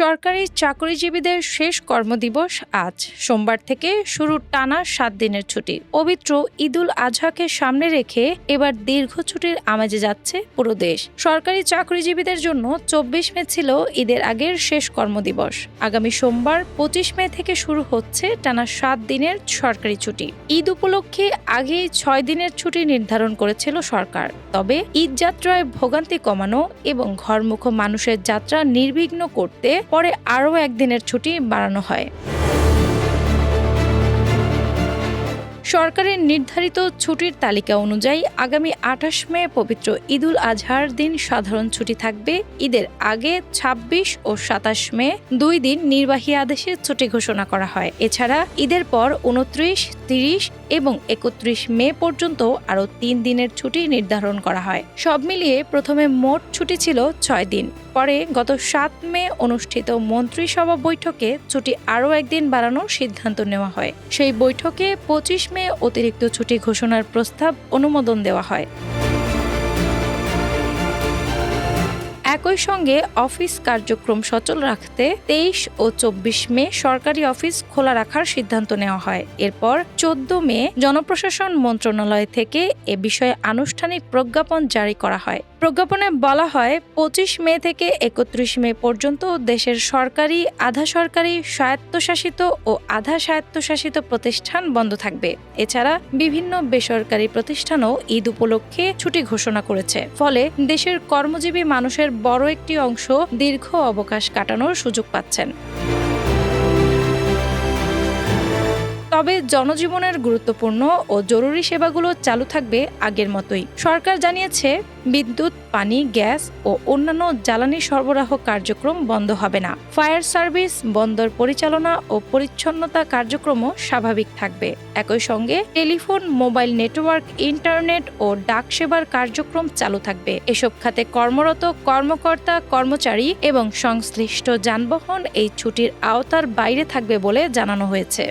সরকারি চাকরিজীবীদের শেষ কর্মদিবস আজ। সোমবার থেকে শুরু টানা 7 দিনের ছুটি। পবিত্র ঈদুল আজহাকে সামনে রেখে এবার দীর্ঘ ছুটির আমেজে যাচ্ছে পুরো দেশ। সরকারি চাকরিজীবীদের জন্য 24 মে ছিল ঈদের আগের শেষ কর্মদিবস। আগামী সোমবার 25 মে থেকে শুরু হচ্ছে টানা 7 দিনের সরকারি ছুটি। ঈদ উপলক্ষে আগেই 6 দিনের ছুটি নির্ধারণ করেছিল সরকার। তবে ঈদ যাত্রায় ভোগান্তি কমানো এবং ঘরমুখ মানুষের যাত্রা নির্বিঘ্ন করতে পরে আরও একদিনের ছুটি বাড়ানো হয়। সরকারের নির্ধারিত ছুটির তালিকা অনুযায়ী আগামী 28 মে পবিত্র ঈদুল আজহার দিন সাধারণ ছুটি থাকবে। ঈদের আগে 26 ও 27 মে 2 দিন নির্বাহী আদেশে ছুটি ঘোষণা করা হয়। এছাড়া ঈদের পর 29, 30 এবং 31 মে পর্যন্ত আরও 3 দিনের ছুটি নির্ধারণ করা হয়। সব মিলিয়ে প্রথমে মোট ছুটি ছিল 6 দিন। পরে গত 7 মে অনুষ্ঠিত মন্ত্রিসভা বৈঠকে ছুটি আরও একদিন বাড়ানোর সিদ্ধান্ত নেওয়া হয়। সেই বৈঠকে 25 মে অতিরিক্ত ছুটি ঘোষণার প্রস্তাব অনুমোদন দেওয়া হয়। একই সঙ্গে অফিস কার্যক্রম সচল রাখতে 23 ও 24 মে সরকারি অফিস খোলা রাখার সিদ্ধান্ত নেওয়া হয়। এরপর 14 মে জনপ্রশাসন মন্ত্রণালয় থেকে এ বিষয়ে আনুষ্ঠানিক প্রজ্ঞাপন জারি করা হয়। প্রজ্ঞাপনে বলা হয় 25 মে থেকে 31 মে পর্যন্ত দেশের সরকারি, আধা সরকারি, স্বায়ত্তশাসিত ও আধা স্বায়ত্তশাসিত প্রতিষ্ঠান বন্ধ থাকবে। এছাড়া বিভিন্ন বেসরকারি প্রতিষ্ঠানও ঈদ উপলক্ষে ছুটি ঘোষণা করেছে। ফলে দেশের কর্মজীবী মানুষের বড় একটি অংশ দীর্ঘ অবকাশ কাটানোর সুযোগ পাচ্ছেন। তবে জনজীবনের গুরুত্বপূর্ণ ও জরুরি সেবাগুলো চালু থাকবে আগের মতোই। সরকার জানিয়েছে বিদ্যুৎ, পানি, গ্যাস ও অন্যান্য জ্বালানি সরবরাহ কার্যক্রম বন্ধ হবে না। ফায়ার সার্ভিস, বন্দর পরিচালনা ও পরিচ্ছন্নতা কার্যক্রমও স্বাভাবিক থাকবে। একই সঙ্গে টেলিফোন, মোবাইল নেটওয়ার্ক, ইন্টারনেট ও ডাক সেবার কার্যক্রম চালু থাকবে। এসব খাতে কর্মরত কর্মকর্তা, কর্মচারী এবং সংশ্লিষ্ট যানবাহন এই ছুটির আওতার বাইরে থাকবে বলে জানানো হয়েছে।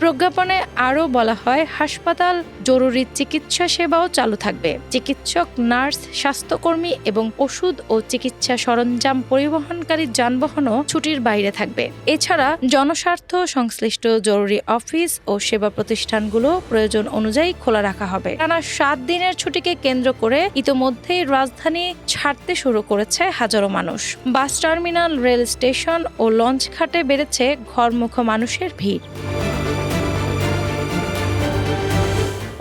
প্রজ্ঞাপনে আরও বলা হয়, হাসপাতাল, জরুরি চিকিৎসা সেবাও চালু থাকবে। চিকিৎসক, নার্স, স্বাস্থ্যকর্মী এবং ওষুধ ও চিকিৎসা সরঞ্জাম পরিবহনকারী যানবাহনও ছুটির বাইরে থাকবে। এছাড়া জনস্বার্থ সংশ্লিষ্ট জরুরি অফিস ও সেবা প্রতিষ্ঠানগুলো প্রয়োজন অনুযায়ী খোলা রাখা হবে। টানা 7 দিনের ছুটিকে কেন্দ্র করে ইতোমধ্যেই রাজধানী ছাড়তে শুরু করেছে হাজারো মানুষ। বাস টার্মিনাল, রেল স্টেশন ও লঞ্চ ঘাটে বেড়েছে ঘরমুখ মানুষের ভিড়।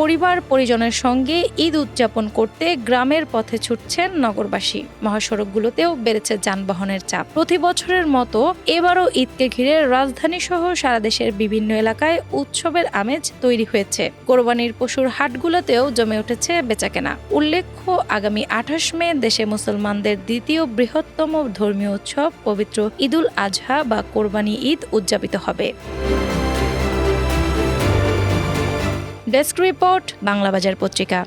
পরিবার পরিজনের সঙ্গে ঈদ উদযাপন করতে গ্রামের পথে ছুটছেন নগরবাসী। মহাসড়কগুলোতেও বেড়েছে যানবাহনের চাপ। প্রতি বছরের মতো এবারও ঈদকে ঘিরে রাজধানী সহ সারা দেশের বিভিন্ন এলাকায় উৎসবের আমেজ তৈরি হয়েছে। কোরবানির পশুর হাটগুলোতেও জমে উঠেছে বেচাকেনা। উল্লেখ্য, আগামী 28 মে দেশে মুসলমানদের দ্বিতীয় বৃহত্তম ধর্মীয় উৎসব পবিত্র ঈদুল আজহা বা কোরবানি ঈদ উদযাপিত হবে। ডেস্ক রিপোর্ট, বাংলাবাজার পত্রিকা।